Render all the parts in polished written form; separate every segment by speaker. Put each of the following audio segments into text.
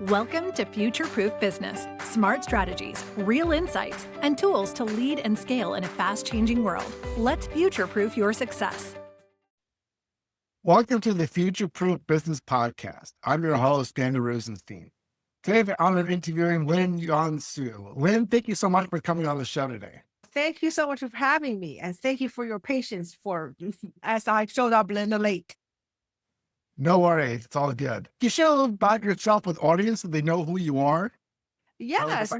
Speaker 1: Welcome to Future Proof Business. Smart strategies, real insights, and tools to lead and scale in a fast-changing world. Let's future-proof your success.
Speaker 2: Welcome to the Future Proof Business Podcast. I'm your host, Daniel Rosenstein. Today, I have the honor of interviewing Lin Yuan-Su. Lin, thank you so much for coming on the show today.
Speaker 3: Thank you so much for having me, and thank you for your patience as I showed up a little late.
Speaker 2: No worries, it's all good. Can you share a little about yourself with audience so they know who you are?
Speaker 3: Yes,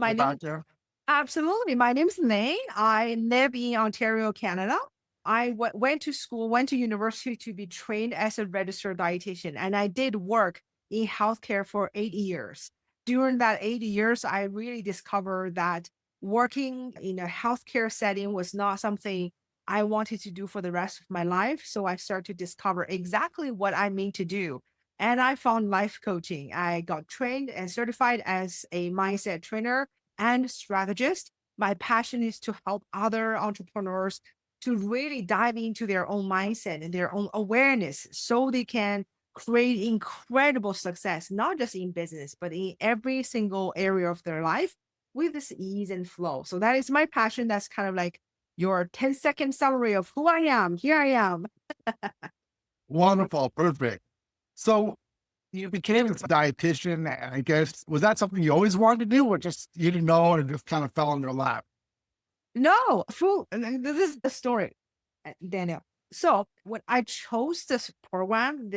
Speaker 3: absolutely. My name is Lin. I live in Ontario, Canada. I went to university to be trained as a registered dietitian, and I did work in healthcare for 8 years. During that 8 years, I really discovered that working in a healthcare setting was not something I wanted to do for the rest of my life. So I started to discover exactly what I mean to do. And I found life coaching. I got trained and certified as a mindset trainer and strategist. My passion is to help other entrepreneurs to really dive into their own mindset and their own awareness so they can create incredible success, not just in business, but in every single area of their life with this ease and flow. So that is my passion. That's kind of like your 10-second summary of who I am. Here I am.
Speaker 2: Wonderful, perfect. So you became a dietitian, and I guess, was that something you always wanted to do or just you didn't know and it just kind of fell in your lap?
Speaker 3: No, this is the story, Daniel. So when I chose this program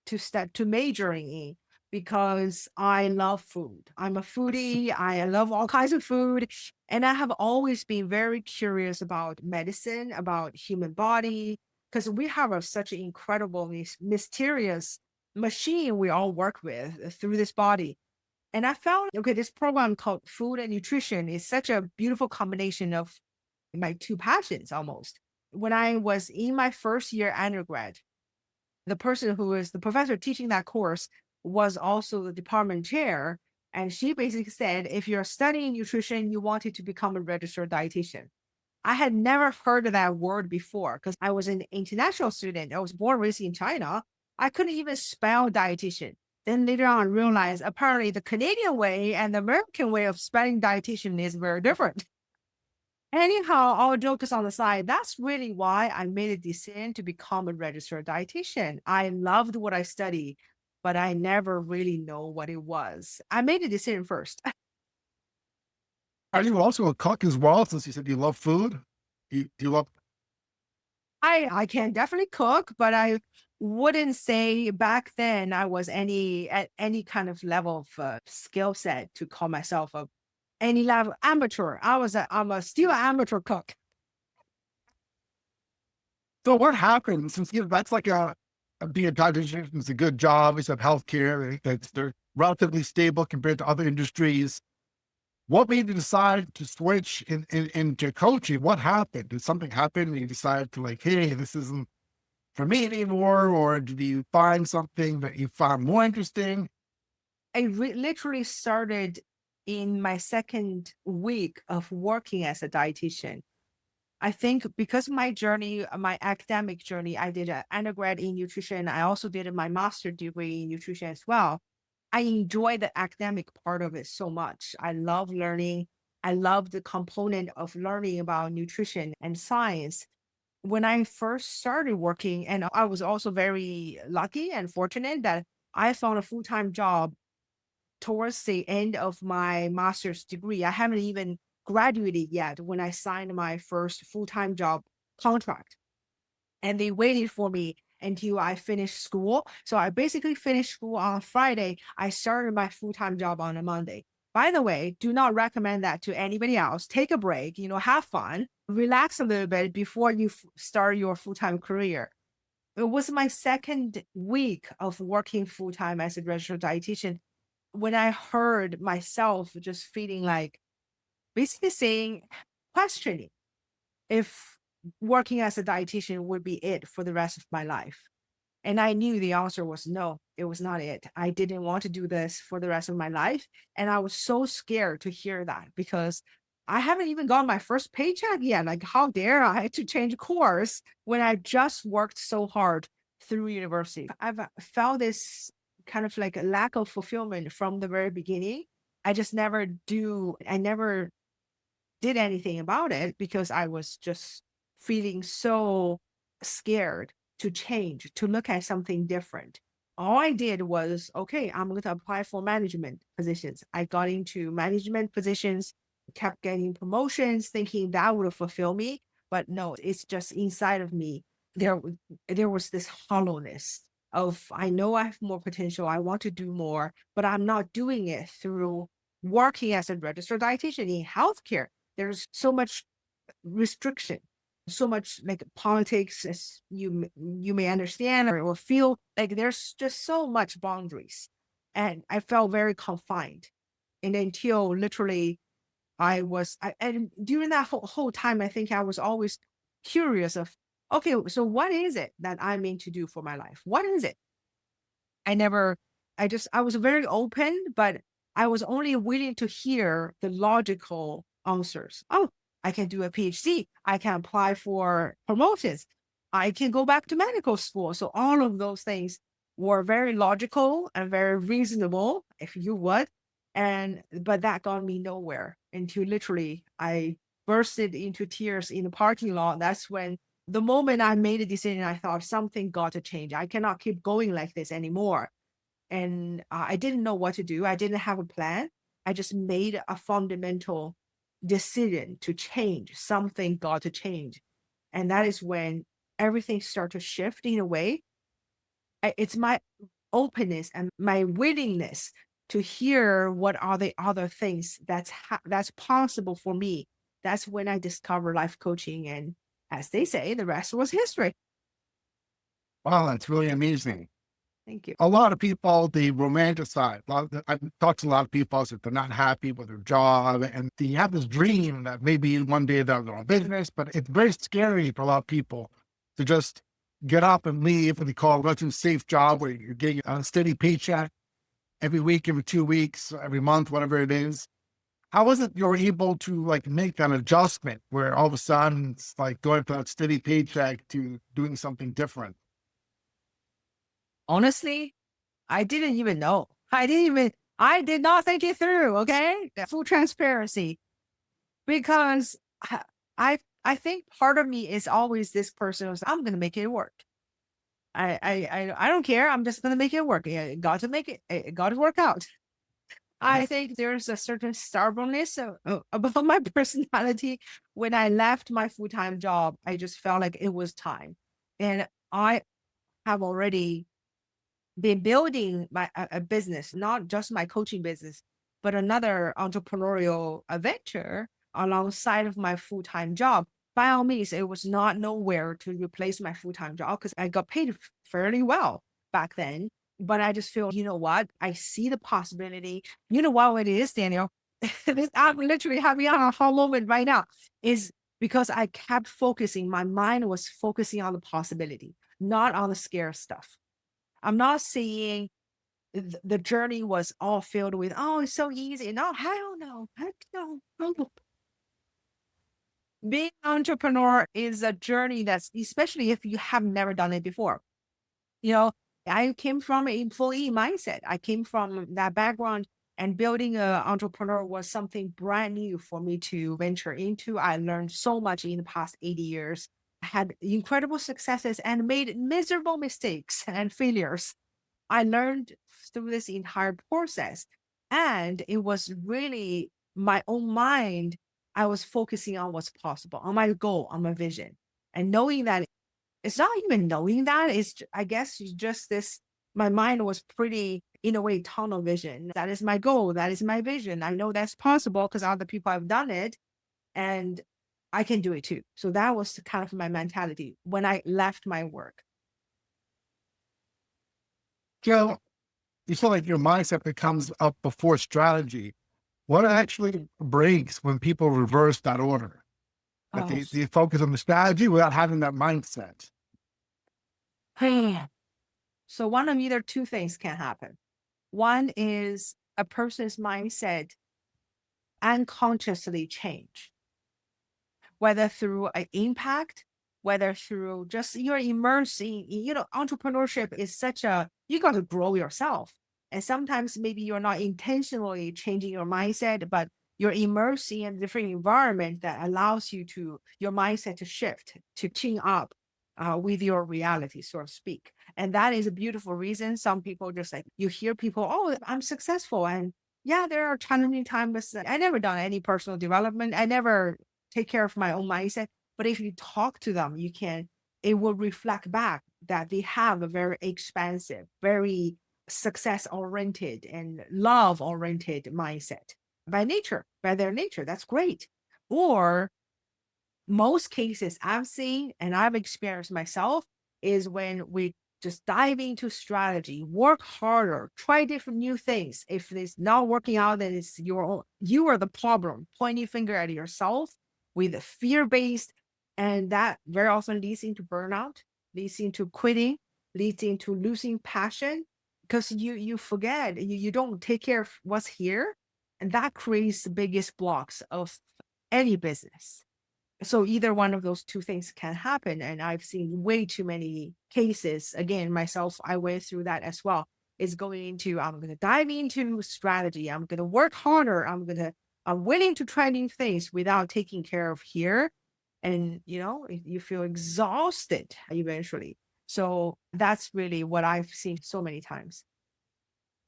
Speaker 3: to majoring in, because I love food. I'm a foodie. I love all kinds of food. And I have always been very curious about medicine, about human body, because we have such an incredible, mysterious machine we all work with through this body. And I found, okay, this program called Food and Nutrition is such a beautiful combination of my two passions almost. When I was in my first year undergrad, the person who is the professor teaching that course was also the department chair. And she basically said, if you're studying nutrition, you wanted to become a registered dietitian. I had never heard of that word before because I was an international student. I was born and raised in China. I couldn't even spell dietitian. Then later on, I realized apparently the Canadian way and the American way of spelling dietitian is very different. Anyhow, all jokes on the side, that's really why I made a decision to become a registered dietitian. I loved what I studied, but I never really know what it was. I made a decision first.
Speaker 2: Are you also a cook as well, since you said you love food? Do you love...
Speaker 3: I can definitely cook, but I wouldn't say back then I was at any kind of level of skill set to call myself any level amateur. I'm still an amateur cook.
Speaker 2: So what happened, since that's like being a dietitian is a good job, it's have healthcare, they're relatively stable compared to other industries. What made you decide to switch into coaching? What happened? Did something happen and you decided to like, hey, this isn't for me anymore? Or did you find something that you found more interesting?
Speaker 3: I literally started in my second week of working as a dietitian. I think because my journey, my academic journey, I did an undergrad in nutrition. I also did my master's degree in nutrition as well. I enjoy the academic part of it so much. I love learning. I love the component of learning about nutrition and science. When I first started working, and I was also very lucky and fortunate that I found a full-time job towards the end of my master's degree. I haven't even graduated yet when I signed my first full-time job contract. And they waited for me until I finished school. So I basically finished school on Friday. I started my full-time job on a Monday. By the way, do not recommend that to anybody else. Take a break, have fun, relax a little bit before you start your full-time career. It was my second week of working full-time as a registered dietitian when I heard myself just feeling like basically questioning if working as a dietitian would be it for the rest of my life. And I knew the answer was no, it was not it. I didn't want to do this for the rest of my life. And I was so scared to hear that because I haven't even got my first paycheck yet. Like, how dare I to change course when I just worked so hard through university? I've felt this kind of like a lack of fulfillment from the very beginning. I never did anything about it because I was just feeling so scared to change, to look at something different. All I did was, okay, I'm going to apply for management positions. I got into management positions, kept getting promotions, thinking that would fulfill me. But no, it's just inside of me. There, there was this hollowness of, I know I have more potential. I want to do more, but I'm not doing it through working as a registered dietitian in healthcare. There's so much restriction, so much like politics, as you may understand or feel like there's just so much boundaries, and I felt very confined. And until literally and during that whole time, I think I was always curious of, okay, so what is it that I'm meant to do for my life? What is it? I never, I was very open, but I was only willing to hear the logical answers. Oh, I can do a PhD. I can apply for promotions. I can go back to medical school. So all of those things were very logical and very reasonable, if you would. But that got me nowhere until literally I bursted into tears in the parking lot. That's when the moment I made a decision, I thought something got to change. I cannot keep going like this anymore. And I didn't know what to do. I didn't have a plan. I just made a fundamental decision to change. Something got to change. And that is when everything started to shift in a way. It's my openness and my willingness to hear what are the other things that's possible for me. That's when I discovered life coaching, and as they say, the rest was history.
Speaker 2: Wow, that's really amazing.
Speaker 3: Thank you.
Speaker 2: A lot of people, they romanticize. I've talked to a lot of people that they're not happy with their job, and they have this dream that maybe one day they'll go in business, but it's very scary for a lot of people to just get up and leave what they call a safe job where you're getting a steady paycheck every week, every 2 weeks, every month, whatever it is. How is it you're able to like make an adjustment where all of a sudden it's like going from that steady paycheck to doing something different?
Speaker 3: Honestly, I didn't even know. I did not think it through. Okay. Full transparency. Because I think part of me is always this person who's, I'm going to make it work. I don't care. I'm just going to make it work. It got to make it. It got to work out. I think there's a certain stubbornness about my personality. When I left my full-time job, I just felt like it was time. And I have already been building a business, not just my coaching business, but another entrepreneurial venture alongside of my full-time job. By all means, it was not nowhere to replace my full-time job because I got paid fairly well back then. But I just feel, you know what? I see the possibility. You know what it is, Daniel? I'm literally having a aha moment right now. Is because I kept focusing. My mind was focusing on the possibility, not on the scare stuff. I'm not saying the journey was all filled with, oh, it's so easy. No, hell no. Heck no. Being an entrepreneur is a journey that's, especially if you have never done it before. You know, I came from an employee mindset. I came from that background, and building an entrepreneur was something brand new for me to venture into. I learned so much in the past 80 years. I had incredible successes and made miserable mistakes and failures. I learned through this entire process. And it was really my own mind. I was focusing on what's possible, on my goal, on my vision. And knowing that it's not even knowing that, I guess it's just this, my mind was pretty, in a way, tunnel vision. That is my goal. That is my vision. I know that's possible because other people have done it, and I can do it too. So that was kind of my mentality when I left my work.
Speaker 2: So you feel like your mindset becomes up before strategy. What actually breaks when people reverse that order? That
Speaker 3: Oh,
Speaker 2: they focus on the strategy without having that mindset.
Speaker 3: so one of either two things can happen. One is a person's mindset unconsciously change, whether through an impact whether through just you're immersing, entrepreneurship is you got to grow yourself. And sometimes maybe you're not intentionally changing your mindset, but you're immersing in a different environment that allows your mindset to shift, to tune up with your reality, so to speak. And that is a beautiful reason. Some people just like, you hear people, oh, I'm successful. And yeah, there are challenging times. But I never done any personal development. I never take care of my own mindset. But if you talk to them, it will reflect back that they have a very expansive, very success oriented and love oriented mindset by their nature. That's great. Or most cases I've seen and I've experienced myself is when we just dive into strategy, work harder, try different new things. If it's not working out, then you are the problem, pointing finger at yourself with fear-based, and that very often leads into burnout, leads into quitting, leads into losing passion because you forget, you don't take care of what's here, and that creates the biggest blocks of any business. So either one of those two things can happen. And I've seen way too many cases. Again, myself, I went through that as well. Is going into, I'm going to dive into strategy. I'm going to work harder. I'm willing to try new things without taking care of here. And, you feel exhausted eventually. So that's really what I've seen so many times.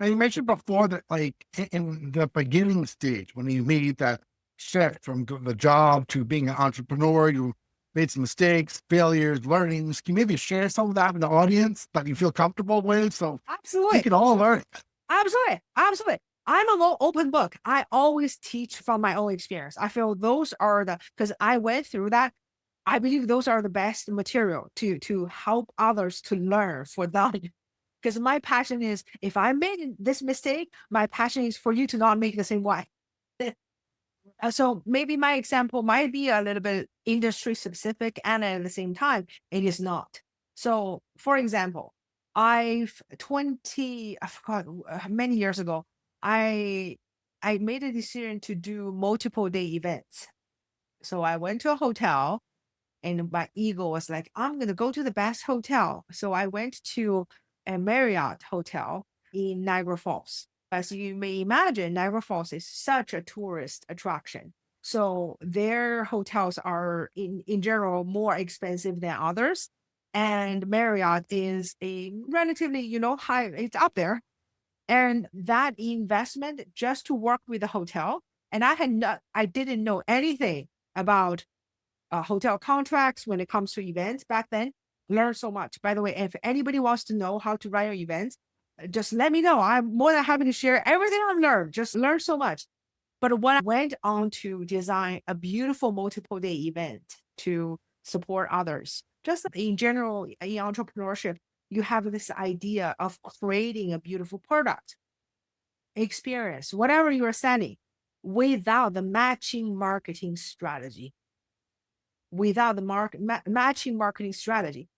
Speaker 2: And you mentioned before that, like in the beginning stage, when you made that shift from the job to being an entrepreneur, you made some mistakes, failures, learnings. Can you maybe share some of that with the audience that you feel comfortable with? So we
Speaker 3: Absolutely.
Speaker 2: can all learn.
Speaker 3: Absolutely. Absolutely. I'm a open book. I always teach from my own experience. I feel those are because I went through that. I believe those are the best material to help others to learn for them. Because my passion is, if I made this mistake, my passion is for you to not make the same one. So maybe my example might be a little bit industry specific, and at the same time, it is not. So, for example, I forgot many years ago, I made a decision to do multiple day events. So I went to a hotel, and my ego was like, I'm going to go to the best hotel. So I went to a Marriott hotel in Niagara Falls. As you may imagine, Niagara Falls is such a tourist attraction. So their hotels are in general more expensive than others. And Marriott is a relatively, high, it's up there. And that investment just to work with the hotel. And I didn't know anything about hotel contracts when it comes to events back then. Learned so much. By the way, if anybody wants to know how to run your events, just let me know. I'm more than happy to share everything I've learned. Just learn so much. But when I went on to design a beautiful multiple day event to support others, just in general, in entrepreneurship, you have this idea of creating a beautiful product, experience, whatever you're selling, without the matching marketing strategy. Without the matching marketing strategy,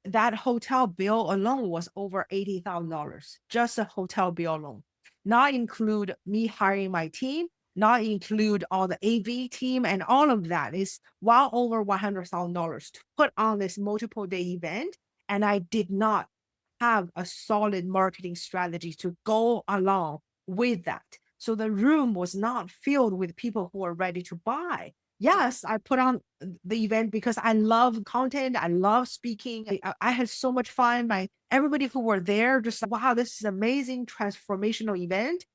Speaker 3: that hotel bill alone was over $80,000. Just a hotel bill alone, not include me hiring my team, not include all the AV team, and all of that is well over $100,000 to put on this multiple day event. And I did not have a solid marketing strategy to go along with that. So the room was not filled with people who are ready to buy. Yes, I put on the event because I love content. I love speaking. I had so much fun. Everybody who were there just like, wow, this is amazing, transformational event.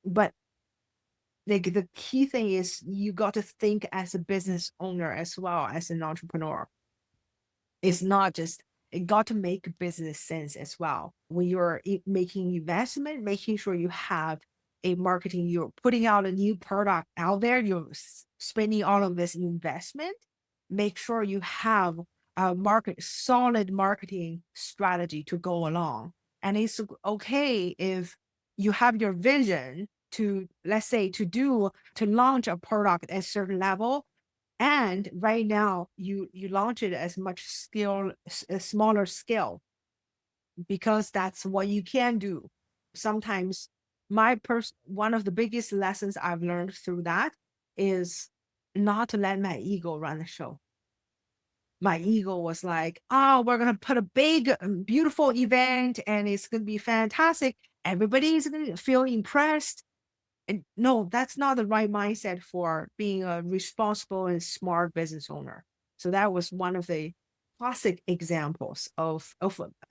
Speaker 3: But the key thing is you got to think as a business owner as well as an entrepreneur. It's not just, it got to make business sense as well. When you're making investment, making sure you have a marketing, you're putting out a new product out there, you're spending all of this investment, make sure you have a solid marketing strategy to go along. And it's okay if you have your vision to, let's say, to launch a product at a certain level, and right now you launch it as a smaller scale, because that's what you can do. Sometimes one of the biggest lessons I've learned through that is not to let my ego run the show. my ego was like, oh, we're going to put a big, beautiful event and it's going to be fantastic. Everybody's going to feel impressed. And no, that's not the right mindset for being a responsible and smart business owner. So that was one of the classic examples of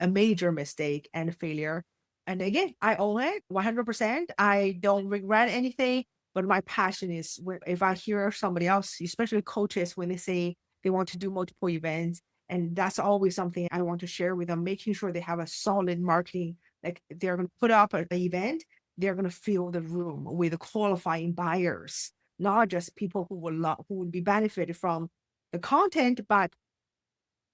Speaker 3: a major mistake and failure. And again, I own it 100%. I don't regret anything, but my passion is if I hear somebody else, especially coaches, when they say they want to do multiple events, and that's always something I want to share with them, making sure they have a solid marketing, like they're going to put up an event, they're going to fill the room with qualifying buyers, not just people who would be benefited from the content, but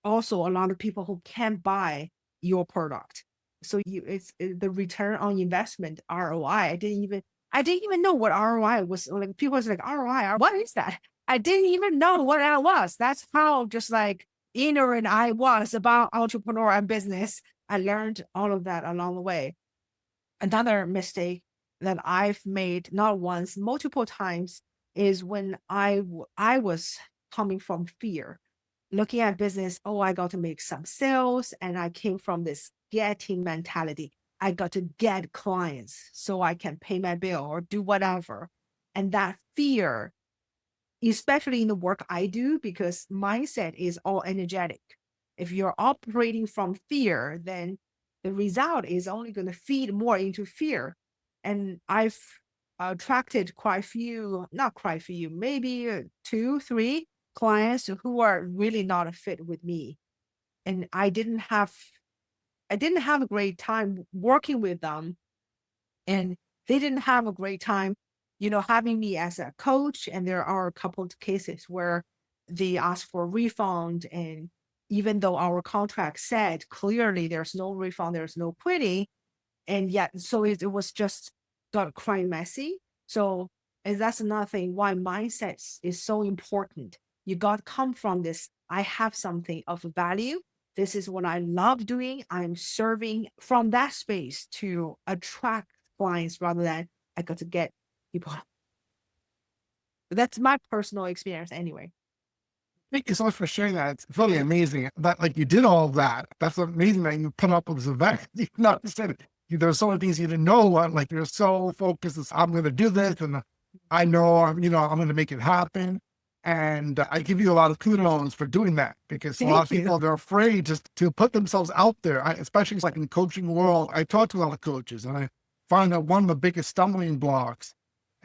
Speaker 3: also a lot of people who can buy your product. So it's the return on investment, ROI. I didn't even know what ROI was. Like people was like, ROI, what is that? I didn't even know what that was. That's how just like ignorant I was about entrepreneur and business. I learned all of that along the way. Another mistake that I've made not once, multiple times, is when I was coming from fear, looking at business. Oh, I got to make some sales, and I came from this getting mentality. I got to get clients so I can pay my bill or do whatever. And that fear, especially in the work I do, because mindset is all energetic. If you're operating from fear, then the result is only going to feed more into fear. And I've attracted not quite a few, maybe 2, 3 clients who are really not a fit with me. And I didn't have a great time working with them, and they didn't have a great time, having me as a coach. And there are a couple of cases where they asked for a refund. And even though our contract said clearly there's no refund, there's no quitting, and yet, so it was just got quite messy. So, and that's another thing why mindset is so important. You got to come from this, I have something of value. This is what I love doing. I'm serving from that space to attract clients rather than I got to get people. That's my personal experience anyway.
Speaker 2: Thank you so much for sharing that. It's really amazing that like you did all of that. That's amazing that you put up with this event. You not understand it. There's so many things you didn't know. Like you're so focused. I'm going to do this, and I know I'm going to make it happen. And I give you a lot of kudos for doing that, because a lot of people, they're afraid just to put themselves out there. Especially like in the coaching world, I talk to a lot of coaches, and I find that one of the biggest stumbling blocks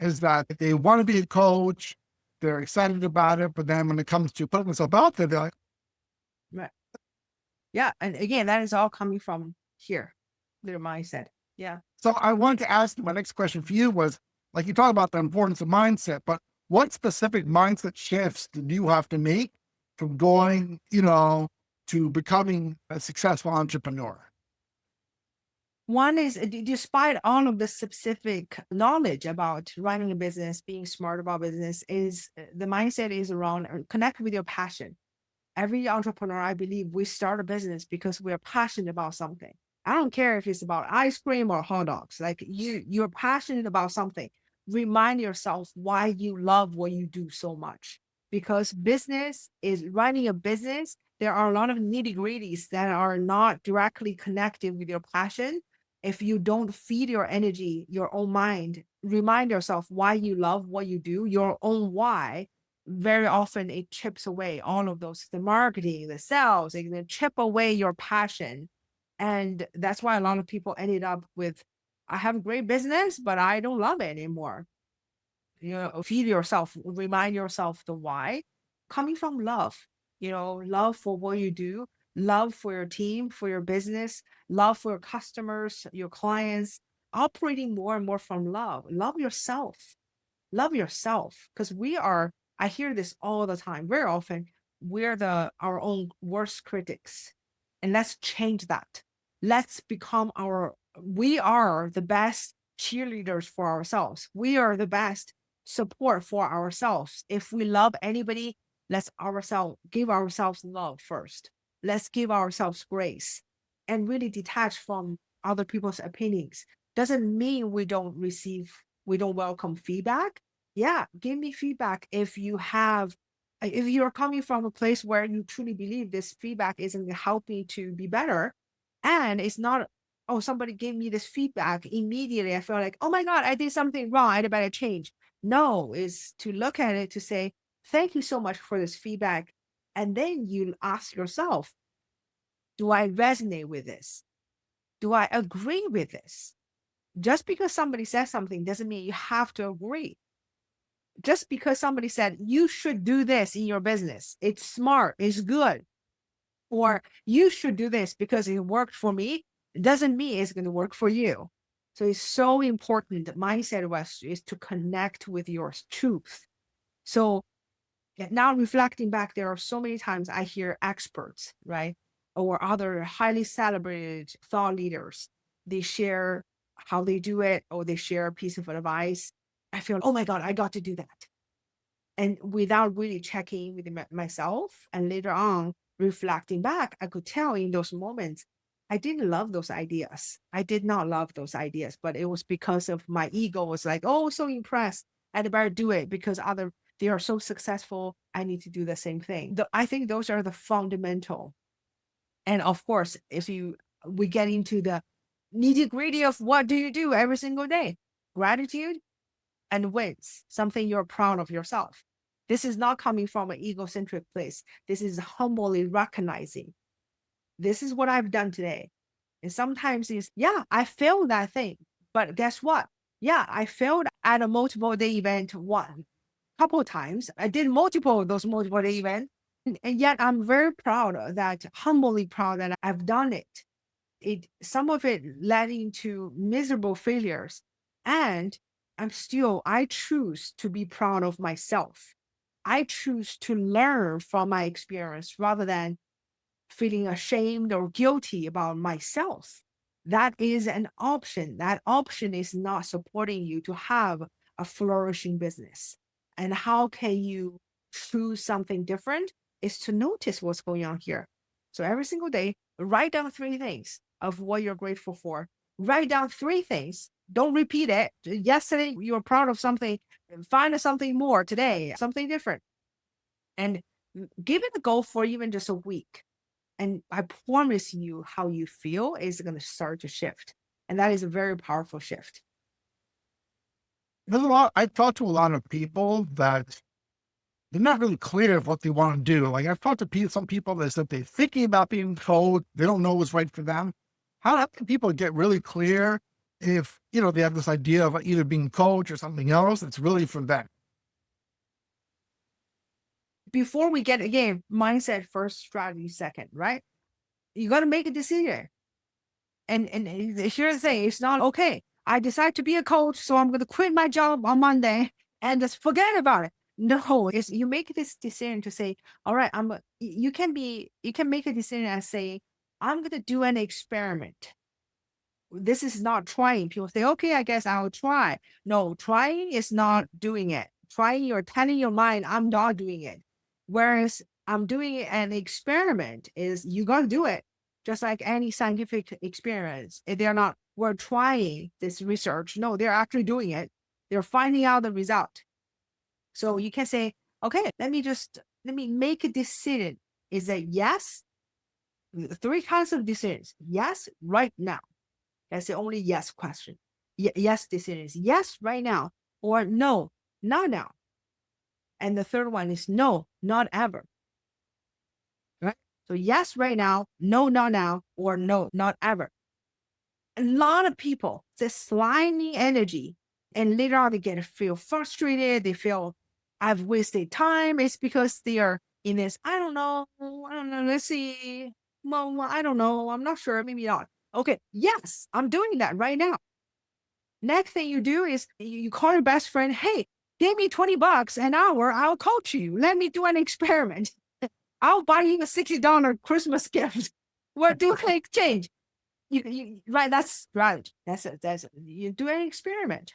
Speaker 2: is that they want to be a coach. They're excited about it, but then when it comes to putting themselves out there, they're like,
Speaker 3: right. Yeah. And again, that is all coming from here, their mindset. Yeah.
Speaker 2: So I wanted to ask you, my next question for you was, like you talk about the importance of mindset, but what specific mindset shifts did you have to make from going, to becoming a successful entrepreneur?
Speaker 3: One is, despite all of the specific knowledge about running a business, being smart about business, is the mindset is around connect with your passion. Every entrepreneur, I believe, we start a business because we're passionate about something. I don't care if it's about ice cream or hot dogs. Like you're passionate about something. Remind yourself why you love what you do so much. Because business is running a business. There are a lot of nitty gritties that are not directly connected with your passion. If you don't feed your energy, your own mind, remind yourself why you love what you do, your own why. Very often it chips away all of those, the marketing, the sales, it can chip away your passion. And that's why a lot of people ended up with, I have a great business, but I don't love it anymore. Feed yourself, remind yourself the why, coming from love, love for what you do, love for your team, for your business, love for your customers, your clients, operating more and more from love. Love yourself, because I hear this all the time, very often, we're our own worst critics. And let's change that. Let's become we are the best cheerleaders for ourselves. We are the best support for ourselves. If we love anybody, let's give ourselves love first. Let's give ourselves grace and really detach from other people's opinions. Doesn't mean we don't welcome feedback. Yeah, give me feedback if you have If you're coming from a place where you truly believe this feedback isn't going to help me to be better, and it's not, oh, somebody gave me this feedback, immediately I feel like, oh my God, I did something wrong, I better change. No, is to look at it to say, thank you so much for this feedback. And then you ask yourself, do I resonate with this? Do I agree with this? Just because somebody says something doesn't mean you have to agree. Just because somebody said you should do this in your business, it's smart, it's good, or you should do this because it worked for me, it doesn't mean it's going to work for you. So it's so important. The mindset is to connect with your truth. So now reflecting back, there are so many times I hear experts, right, or other highly celebrated thought leaders, they share how they do it, or they share a piece of advice. I feel, oh my God, I got to do that. And without really checking with myself, and later on reflecting back, I could tell in those moments, I didn't love those ideas. I did not love those ideas, but it was because of my ego was like, oh, so impressed. I'd better do it because they are so successful. I need to do the same thing. I think those are the fundamental. And of course, we get into the nitty gritty of what do you do every single day? Gratitude and wins, something you're proud of yourself. This is not coming from an egocentric place. This is humbly recognizing, this is what I've done today. And sometimes it's, yeah, I failed that thing. But guess what? Yeah, I failed at a multiple day event one couple of times. I did those multiple day events. And yet I'm very proud of that, humbly proud that I've done it. Some of it led into miserable failures. And I choose to be proud of myself. I choose to learn from my experience rather than feeling ashamed or guilty about myself. That is an option. That option is not supporting you to have a flourishing business. And how can you choose something different? Is to notice what's going on here. So every single day, write down 3 things of what you're grateful for. Write down 3 things. Don't repeat it. Yesterday, you were proud of something. Find something more today, something different. And give it a go for even just a week. And I promise you, how you feel is going to start to shift. And that is a very powerful shift.
Speaker 2: I've talked to a lot of people that they're not really clear of what they want to do. Like I've talked to some people that said they're thinking about being coach, they don't know what's right for them. How can people get really clear if, they have this idea of either being coach or something else that's really for them?
Speaker 3: Before we get, again, mindset first, strategy second, right? You got to make a decision. And here's the thing, it's not, okay, I decide to be a coach, so I'm going to quit my job on Monday and just forget about it. No, it's you make this decision to say, all right, you can make a decision and say, I'm going to do an experiment. This is not trying. People say, okay, I guess I'll try. No, trying is not doing it. Trying, you're telling your mind, I'm not doing it. Whereas I'm doing an experiment is you got to do it. Just like any scientific experience. If they're not, we're trying this research. No, they're actually doing it. They're finding out the result. So you can say, okay, let me make a decision. Is it yes? 3 kinds of decisions. Yes, right now. That's the only yes question. Yes decision is yes right now, or no, not now. And the third one is no, not ever. Right? So yes right now, no, not now, or no, not ever. A lot of people, this slimy energy, and later on they feel frustrated. They feel I've wasted time. It's because they are in this, I don't know, let's see. Well, I don't know. I'm not sure. Maybe not. Okay. Yes, I'm doing that right now. Next thing you do is you call your best friend. Hey, give me $20 an hour. I'll coach you. Let me do an experiment. I'll buy you a $60 Christmas gift. What do I exchange? Right. That's strategy. That's it. You do an experiment.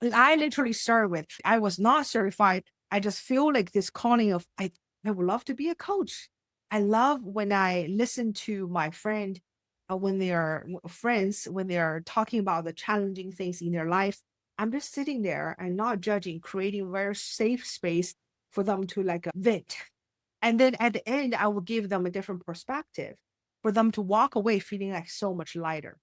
Speaker 3: I literally started with, I was not certified. I just feel like this calling of, I would love to be a coach. I love when I listen to my friend, when they are friends, when they are talking about the challenging things in their life. I'm just sitting there and not judging, creating a very safe space for them to like vent. And then at the end, I will give them a different perspective for them to walk away feeling like so much lighter.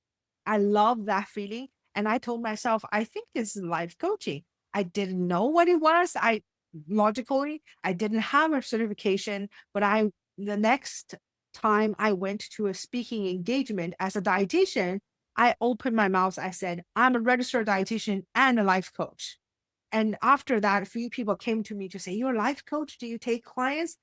Speaker 3: I love that feeling. And I told myself, I think this is life coaching. I didn't know what it was. I didn't have a certification, but the next time I went to a speaking engagement as a dietitian, I opened my mouth. I said, I'm a registered dietitian and a life coach. And after that, a few people came to me to say, you're a life coach? Do you take clients?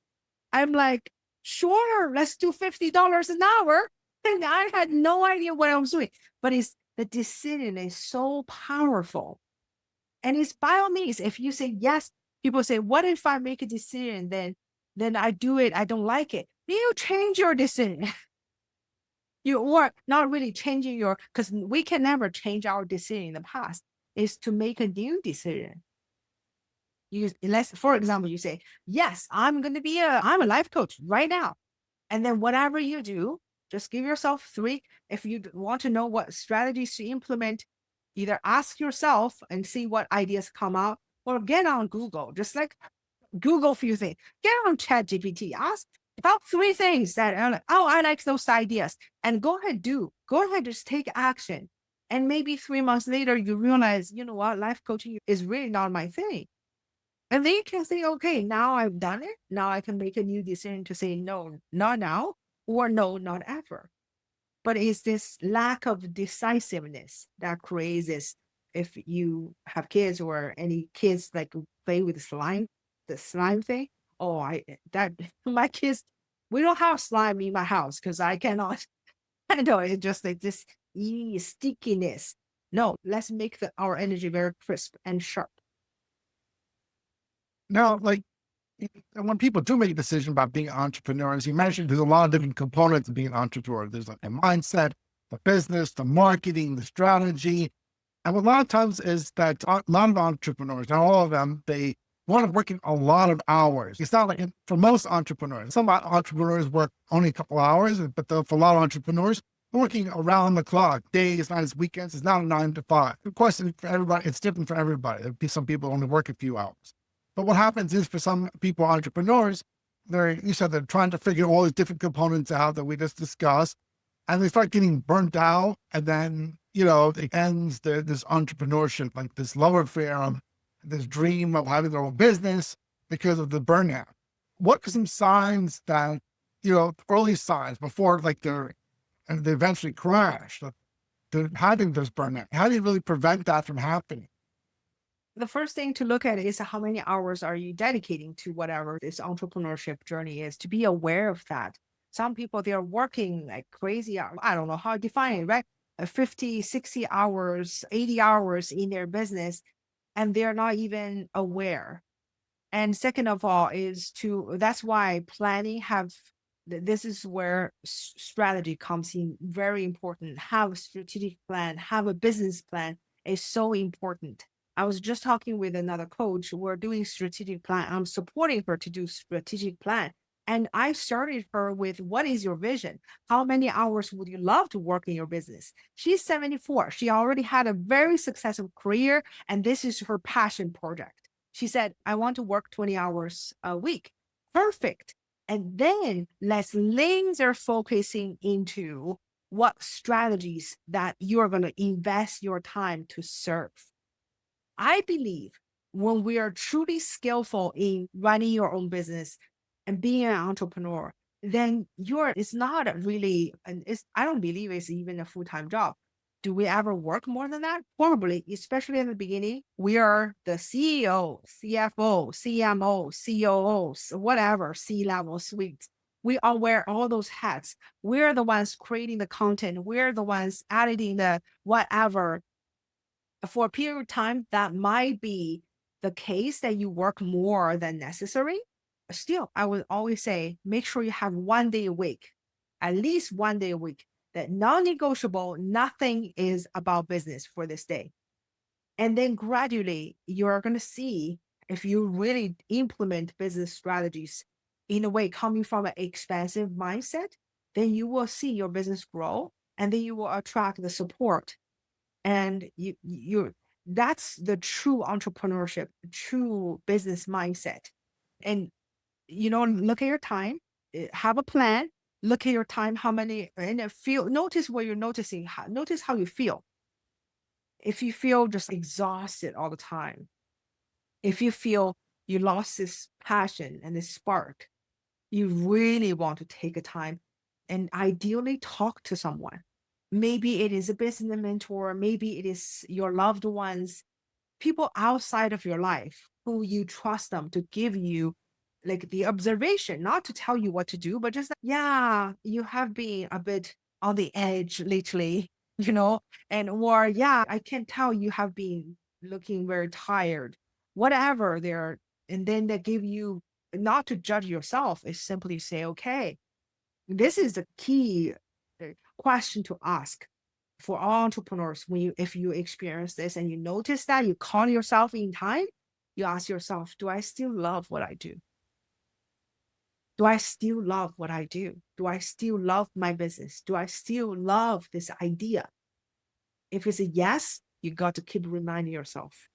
Speaker 3: I'm like, sure, let's do $50 an hour. And I had no idea what I was doing. But the decision is so powerful. And it's by all means, if you say yes, people say, what if I make a decision, then I do it, I don't like it. You change your decision. You are not really changing because we can never change our decision in the past, is to make a new decision. For example, you say, yes, I'm a life coach right now. And then whatever you do, just give yourself 3. If you want to know what strategies to implement, either ask yourself and see what ideas come out, or get on Google, just like Google a few things, get on ChatGPT, ask about 3 things that are like, oh, I like those ideas, and go ahead, just take action. And maybe 3 months later, you realize, you know what, life coaching is really not my thing. And then you can say, okay, now I've done it. Now I can make a new decision to say, no, not now, or no, not ever. But it's this lack of decisiveness that creates this. If you have kids or any kids like play with the slime thing. My kids, we don't have slime in my house because I cannot handle it. Just like this stickiness. No, let's make our energy very crisp and sharp.
Speaker 2: Now, like when people do make a decision about being entrepreneurs, you mentioned there's a lot of different components of being an entrepreneur. There's like a mindset, the business, the marketing, the strategy. And what a lot of times is that a lot of entrepreneurs, not all of them, they want to work in a lot of hours. It's not like for most entrepreneurs. Some entrepreneurs work only a couple hours, but for a lot of entrepreneurs, they're working around the clock, days, nights, weekends. It's not a 9 to 5. Of course, for everybody, it's different for everybody. There'll be some people only work a few hours. But what happens is for some people, entrepreneurs, they're trying to figure all these different components out that we just discussed, and they start getting burnt out. And then, it ends this entrepreneurship, like this love affair, this dream of having their own business because of the burnout. What are some signs that, early signs before they eventually crash, they're having this burnout? How do you really prevent that from happening?
Speaker 3: The first thing to look at is how many hours are you dedicating to whatever this entrepreneurship journey is, to be aware of that. Some people, they're working like crazy. I don't know how to define it, right? 50, 60 hours, 80 hours in their business, and they're not even aware. And second of all that's why this is where strategy comes in very important. Have a strategic plan, have a business plan is so important. I was just talking with another coach. We're doing strategic plan. I'm supporting her to do strategic plan. And I started her with, what is your vision? How many hours would you love to work in your business? She's 74. She already had a very successful career, and this is her passion project. She said, I want to work 20 hours a week. Perfect. And then let's laser focusing into what strategies that you're going to invest your time to serve. I believe when we are truly skillful in running your own business and being an entrepreneur, then it's not really, I don't believe it's even a full-time job. Do we ever work more than that? Probably, especially in the beginning. We are the CEO, CFO, CMO, COOs, whatever, C-level suites. We all wear all those hats. We're the ones creating the content. We're the ones editing the whatever. For a period of time, that might be the case that you work more than necessary. Still, I would always say, make sure you have 1 day a week, at least 1 day a week, that non-negotiable, nothing is about business for this day. And then gradually, you're going to see if you really implement business strategies in a way coming from an expansive mindset, then you will see your business grow, and then you will attract the support. And that's the true entrepreneurship, true business mindset. And, look at your time, have a plan, look at your time, how many, and notice what you're noticing, notice how you feel. If you feel just exhausted all the time, if you feel you lost this passion and this spark, you really want to take a time and ideally talk to someone. Maybe it is a business mentor, maybe it is your loved ones, people outside of your life who you trust them to give you like the observation, not to tell you what to do, but just, yeah, you have been a bit on the edge lately, and or, yeah, I can tell you have been looking very tired, whatever they're, and then they give you, not to judge yourself, is simply say, okay, this is the key question to ask for all entrepreneurs. If you experience this and you notice that, you call yourself in time, you ask yourself, do I still love what I do? Do I still love what I do? Do I still love my business? Do I still love this idea? If it's a yes, you got to keep reminding yourself.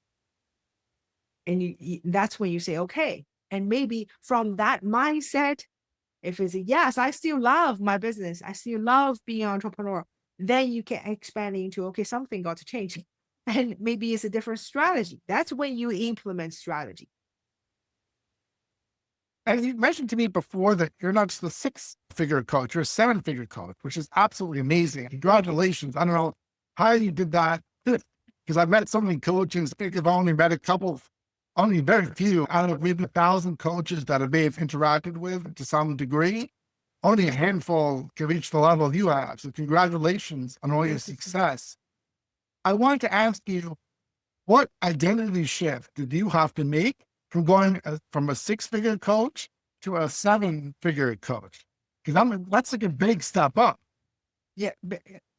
Speaker 3: And that's when you say, okay. And maybe from that mindset, if it's a yes, I still love my business, I still love being an entrepreneur, then you can expand into, okay, something got to change. And maybe it's a different strategy. That's when you implement strategy.
Speaker 2: And you mentioned to me before that you're not just a 6-figure coach, you're a 7-figure coach, which is absolutely amazing. Congratulations. I don't know how you did that, because I've met so many coaches. I think I've only met a couple, only very few out of maybe 1,000 coaches that I may have interacted with to some degree. Only a handful can reach the level you have. So congratulations on all your success. I wanted to ask you, what identity shift did you have to make from going from a 6-figure coach to a 7-figure coach? Because that's like a big step up.
Speaker 3: Yeah,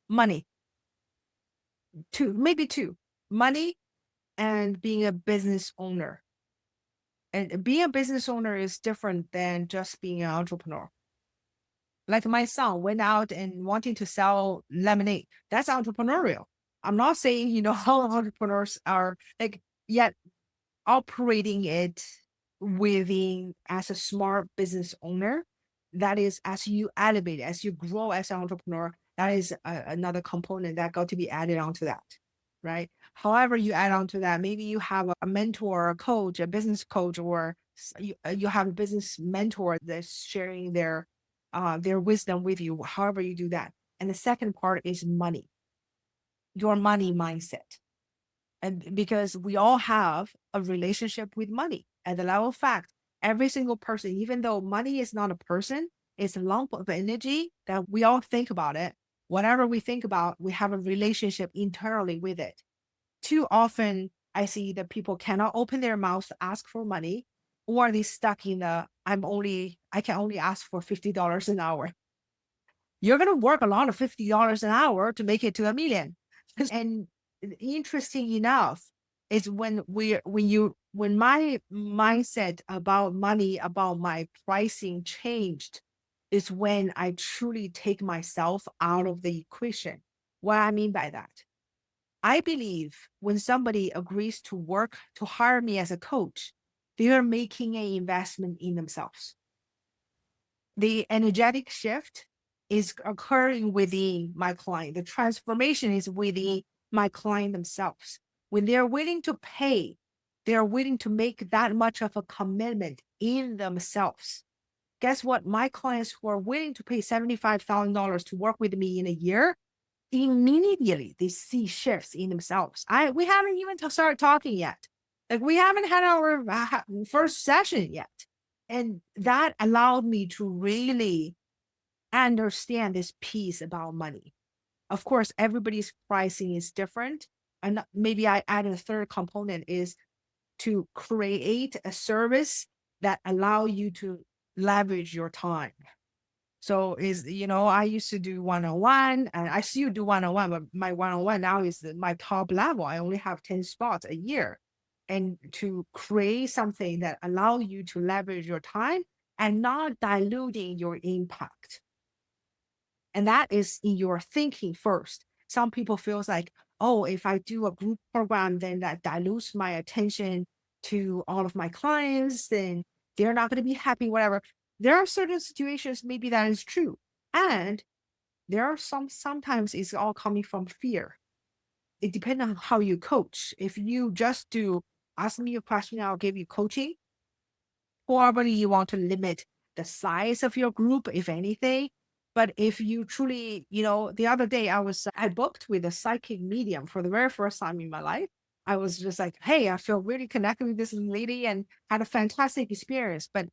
Speaker 3: money. Maybe two. Money and being a business owner. And being a business owner is different than just being an entrepreneur. Like my son went out and wanting to sell lemonade. That's entrepreneurial. I'm not saying, how entrepreneurs are like, yet operating it within as a smart business owner. That is, as you elevate, as you grow as an entrepreneur, that is another component that got to be added onto that, right? However, you add on to that, maybe you have a mentor, a coach, a business coach, or you have a business mentor that's sharing their wisdom with you, however you do that. And the second part is money, your money mindset. And because we all have a relationship with money at the level of fact, every single person, even though money is not a person, it's a lump of energy that we all think about it. Whatever we think about, we have a relationship internally with it. Too often, I see that people cannot open their mouths to ask for money, or they stuck in the, I can only ask for $50 an hour. You're going to work a lot of $50 an hour to make it to $1 million. And interesting enough is when my mindset about money, about my pricing changed, is when I truly take myself out of the equation. What I mean by that, I believe when somebody agrees to hire me as a coach, they are making an investment in themselves. The energetic shift is occurring within my client. The transformation is within my client themselves. When they're willing to pay, they're willing to make that much of a commitment in themselves. Guess what? My clients who are willing to pay $75,000 to work with me in a year, immediately they see shifts in themselves. We haven't even started talking yet. Like, we haven't had our first session yet. And that allowed me to really understand this piece about money. Of course, everybody's pricing is different. And maybe I add a third component is to create a service that allow you to leverage your time. So I used to do one-on-one, and I still do one-on-one, but my one-on-one now is my top level. I only have 10 spots a year. And to create something that allow you to leverage your time and not diluting your impact. And that is in your thinking first. Some people feels like, oh, if I do a group program, then that dilutes my attention to all of my clients, then they're not going to be happy, whatever. There are certain situations maybe that is true. And there are sometimes it's all coming from fear. It depends on how you coach. If you just do ask me a question, I'll give you coaching. Probably you want to limit the size of your group, if anything. But if you truly, the other day I booked with a psychic medium for the very first time in my life. I was just like, hey, I feel really connected with this lady and had a fantastic experience. But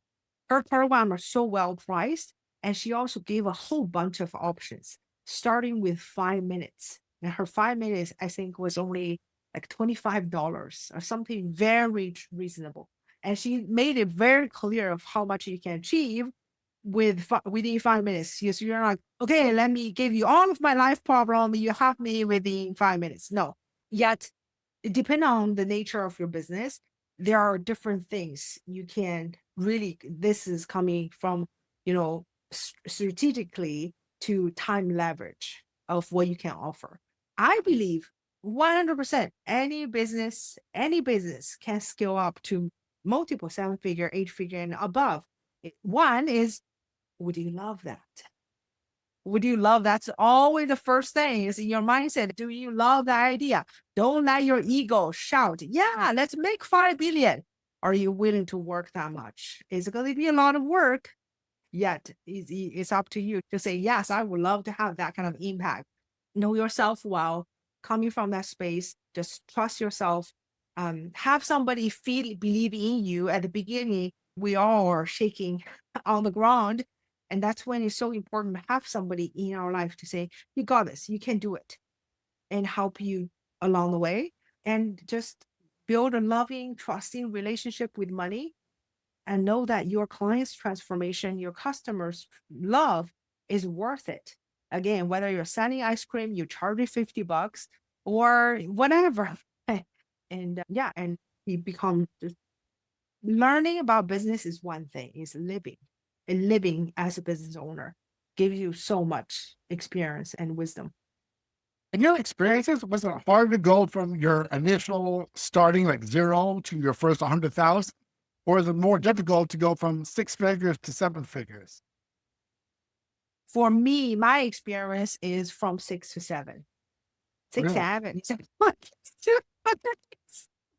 Speaker 3: her program are so well priced. And she also gave a whole bunch of options, starting with 5 minutes. And her 5 minutes, I think, was only like $25 or something very reasonable. And she made it very clear of how much you can achieve within 5 minutes. You're like, okay, let me give you all of my life problem. You have me within 5 minutes. No, yet depending on the nature of your business, there are different things you can really, this is coming from, strategically to time leverage of what you can offer. I believe 100% any business can scale up to multiple 7-figure, 8-figure and above. One is, would you love that? Would you love that's always the first thing is in your mindset. Do you love that idea? Don't let your ego shout, yeah, let's make 5 billion. Are you willing to work that much? It's going to be a lot of work. Yet it's up to you to say, yes, I would love to have that kind of impact. Know yourself well, coming from that space, just trust yourself. Have somebody believe in you. At the beginning, we all are shaking on the ground. And that's when it's so important to have somebody in our life to say, you got this, you can do it, and help you along the way. And just build a loving, trusting relationship with money, and know that your client's transformation, your customers' love is worth it. Again, whether you're selling ice cream, you charge $50 or whatever. And and you become learning about business is one thing, is living. And living as a business owner gives you so much experience and wisdom.
Speaker 2: In your experiences, was it hard to go from your initial starting like zero to your first 100,000? Or is it more difficult to go from 6 figures to 7 figures?
Speaker 3: For me, my experience is from 6 to 7. 6,
Speaker 2: Really?
Speaker 3: 7.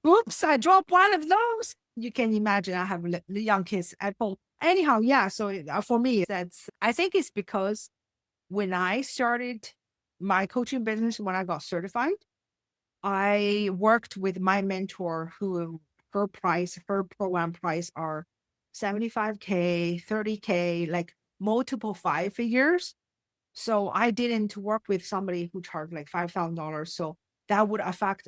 Speaker 3: Oops, I dropped one of those. You can imagine I have young kids at home. Anyhow, yeah. So for me, I think it's because when I started my coaching business, when I got certified, I worked with my mentor who her program price are 75K, 30K, like multiple 5 figures. So I didn't work with somebody who charged like $5,000. So that would affect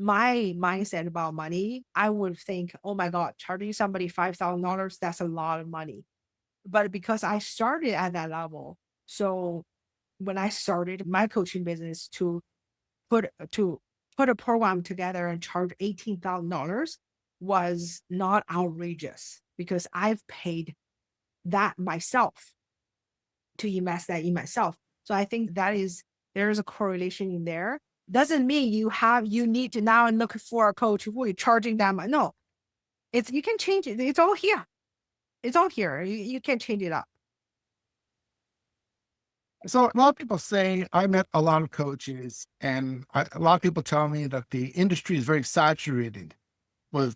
Speaker 3: my mindset about money. I would think, oh my God, charging somebody $5,000, that's a lot of money. But because I started at that level, so when I started my coaching business put to put a program together and charge $18,000 was not outrageous, because I've paid that myself to invest that in myself. So I think there's a correlation in there. Doesn't mean you need to now look for a coach who is charging them. No, you can change it. It's all here. It's all here. You can change it up.
Speaker 2: So a lot of people say, I met a lot of coaches, and a lot of people tell me that the industry is very saturated.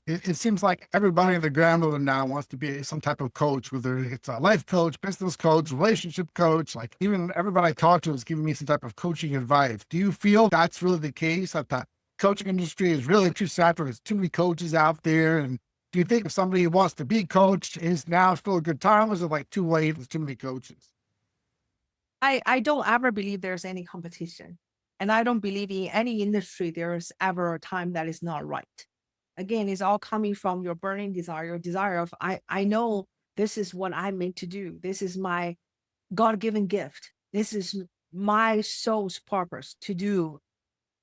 Speaker 2: It seems like everybody and their grandmother now wants to be some type of coach, whether it's a life coach, business coach, relationship coach. Like even everybody I talk to is giving me some type of coaching advice. Do you feel that's really the case, that the coaching industry is really too saturated? There's too many coaches out there. And do you think if somebody wants to be coached, is now still a good time? Or is it like too late? There's too many coaches?
Speaker 3: I don't ever believe there's any competition. And I don't believe in any industry there's ever a time that is not right. Again, it's all coming from your burning desire, your desire of, I know this is what I'm meant to do. This is my God-given gift. This is my soul's purpose to do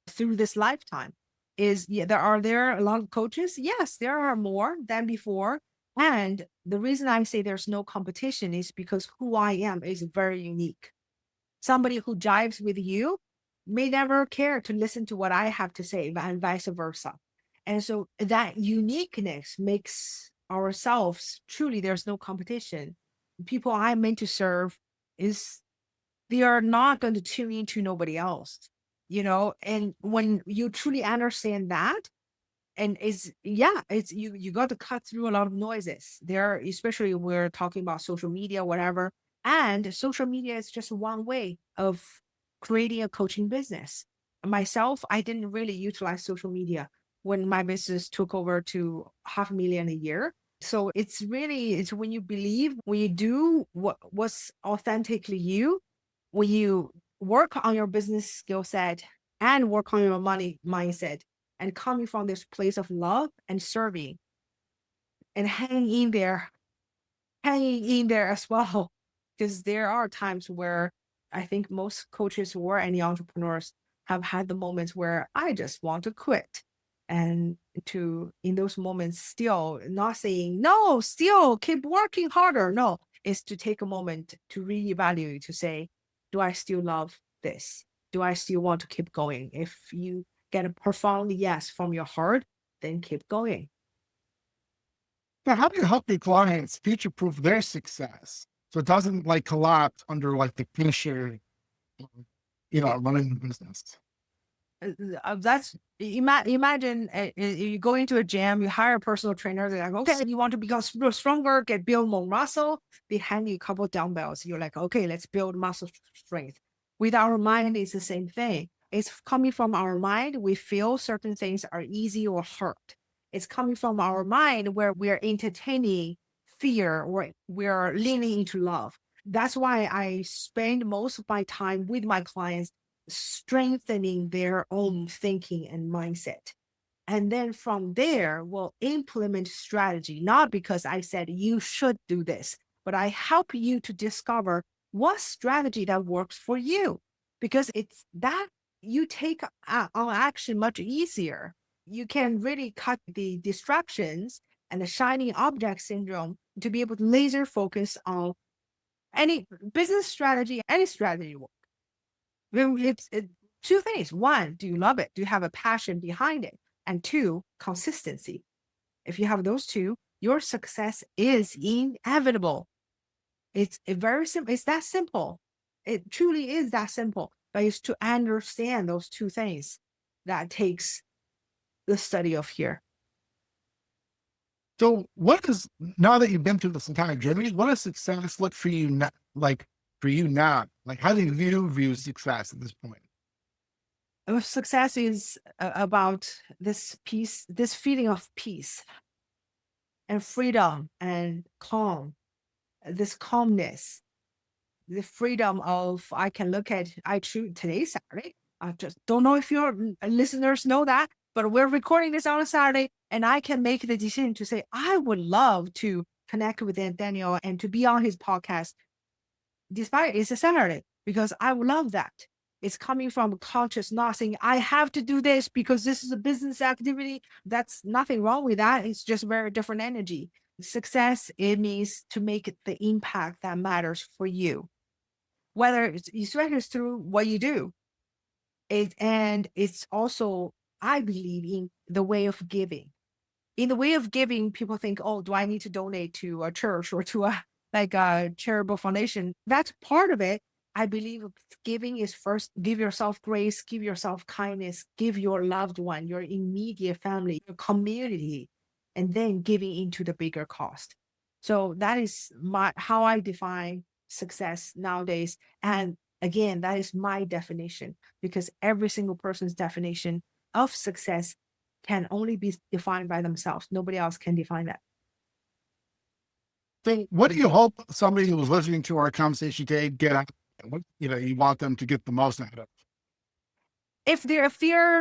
Speaker 3: through this lifetime. There a lot of coaches? Yes, there are more than before. And the reason I say there's no competition is because who I am is very unique. Somebody who jives with you may never care to listen to what I have to say, and vice versa. And so that uniqueness makes ourselves, truly there's no competition. People I'm meant to serve is they are not going to tune into nobody else, and when you truly understand that, and it's you got to cut through a lot of noises there, especially we're talking about social media, whatever. And social media is just one way of creating a coaching business. Myself, I didn't really utilize social media when my business took over to 500,000 a year. So it's when you believe, when you do what's authentically you, when you work on your business skill set and work on your money mindset, and coming from this place of love and serving, and hanging in there as well. Because there are times where I think most coaches or any entrepreneurs have had the moments where I just want to quit. And in those moments, still not saying no, still keep working harder. No, is to take a moment to reevaluate, to say, do I still love this? Do I still want to keep going? If you get a profound yes from your heart, then keep going.
Speaker 2: Now, how do you help your clients future-proof their success so it doesn't like collapse under like the pressure, running the business?
Speaker 3: That's imagine you go into a gym, you hire a personal trainer. They're like, okay, you want to become stronger, build more muscle. They hand you a couple of dumbbells. You're like, okay, let's build muscle strength. With our mind, it's the same thing. It's coming from our mind. We feel certain things are easy or hard. It's coming from our mind where we're entertaining fear or we're leaning into love. That's why I spend most of my time with my clients strengthening their own thinking and mindset. And then from there, we'll implement strategy, not because I said you should do this, but I help you to discover what strategy that works for you, because it's that you take on action much easier. You can really cut the distractions and the shiny object syndrome to be able to laser focus on any business strategy, any strategy. It's two things. One, do you love it? Do you have a passion behind it? And two, consistency. If you have those two, your success is inevitable. It's very simple. It's that simple. It truly is that simple. But it's to understand those two things that takes the study of here.
Speaker 2: So now that you've been through this entire journey, what does success look for you now? Like how do you view success at this point?
Speaker 3: Success is about this peace, this feeling of peace and freedom and calm, this calmness, the freedom of, I can look at, I choose today's Saturday. I just don't know if your listeners know that, but we're recording this on a Saturday, and I can make the decision to say, I would love to connect with Daniel and to be on his podcast, despite it's a Saturday, because I would love that. It's coming from conscious, not saying I have to do this because this is a business activity. That's nothing wrong with that. It's just very different energy. Success, it means to make the impact that matters for you, whether it's through what you do. And it's also, I believe, in the way of giving. In the way of giving, people think, oh, do I need to donate to a church or to a charitable foundation? That's part of it. I believe giving is first, give yourself grace, give yourself kindness, give your loved one, your immediate family, your community, and then giving into the bigger cost. So that is how I define success nowadays. And again, that is my definition, because every single person's definition of success can only be defined by themselves. Nobody else can define that.
Speaker 2: So what do you hope somebody who was listening to our conversation today get out? What you want them to get the most out of?
Speaker 3: If they're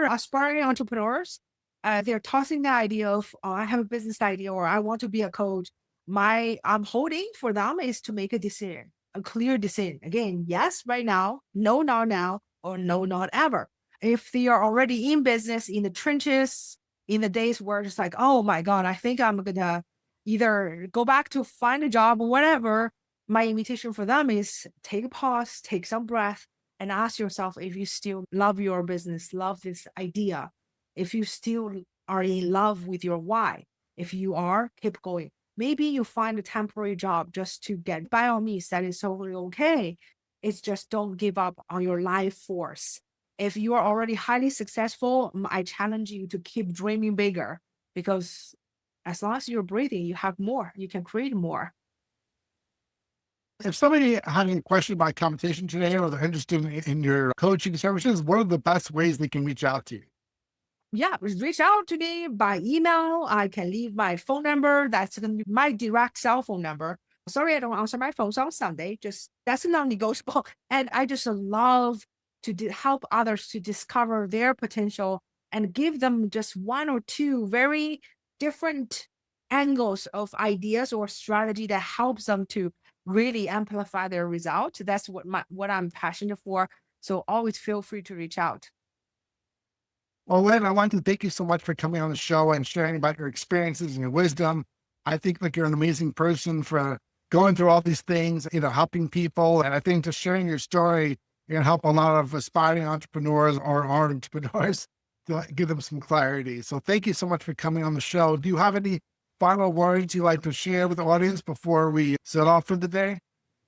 Speaker 3: aspiring entrepreneurs, they're tossing the idea of, oh, I have a business idea or I want to be a coach. I'm holding for them is to make a decision, a clear decision. Again, yes, right now, no, not now, or no, not ever. If they are already in business, in the trenches, in the days where it's like, oh my God, I think I'm going to either go back to find a job or whatever, my invitation for them is take a pause, take some breath, and ask yourself if you still love your business, love this idea, if you still are in love with your why. If you are, keep going. Maybe you find a temporary job just to get by on means, that is totally okay. It's just don't give up on your life force. If you are already highly successful, I challenge you to keep dreaming bigger, because as long as you're breathing, you have more, you can create more.
Speaker 2: If somebody had any question about compensation today, or they're interested in your coaching services, what are the best ways they can reach out to you?
Speaker 3: Yeah, reach out to me by email. I can leave my phone number. That's going to be my direct cell phone number. Sorry, I don't answer my phones on Sunday. Just that's non-negotiable. And I just love to help others to discover their potential and give them just one or two very different angles of ideas or strategy that helps them to really amplify their result. That's what I'm passionate for. So always feel free to reach out.
Speaker 2: Well, Lynn, I want to thank you so much for coming on the show and sharing about your experiences and your wisdom. I think like you're an amazing person for going through all these things, helping people. And I think just sharing your story, you're going to help a lot of aspiring entrepreneurs or entrepreneurs to give them some clarity. So thank you so much for coming on the show. Do you have any final words you'd like to share with the audience before we set off for the day?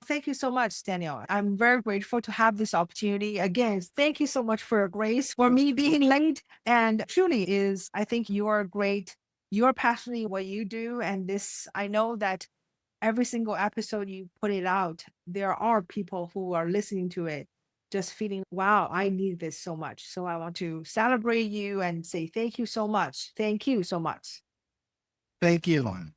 Speaker 3: Thank you so much, Daniel. I'm very grateful to have this opportunity. Again, thank you so much for your grace for me being late. And truly is, I think you are great. You're passionate in what you do. And this, I know that every single episode you put it out, there are people who are listening to it, just feeling, wow, I need this so much. So I want to celebrate you and say thank you so much. Thank you so much.
Speaker 2: Thank you, Lynn.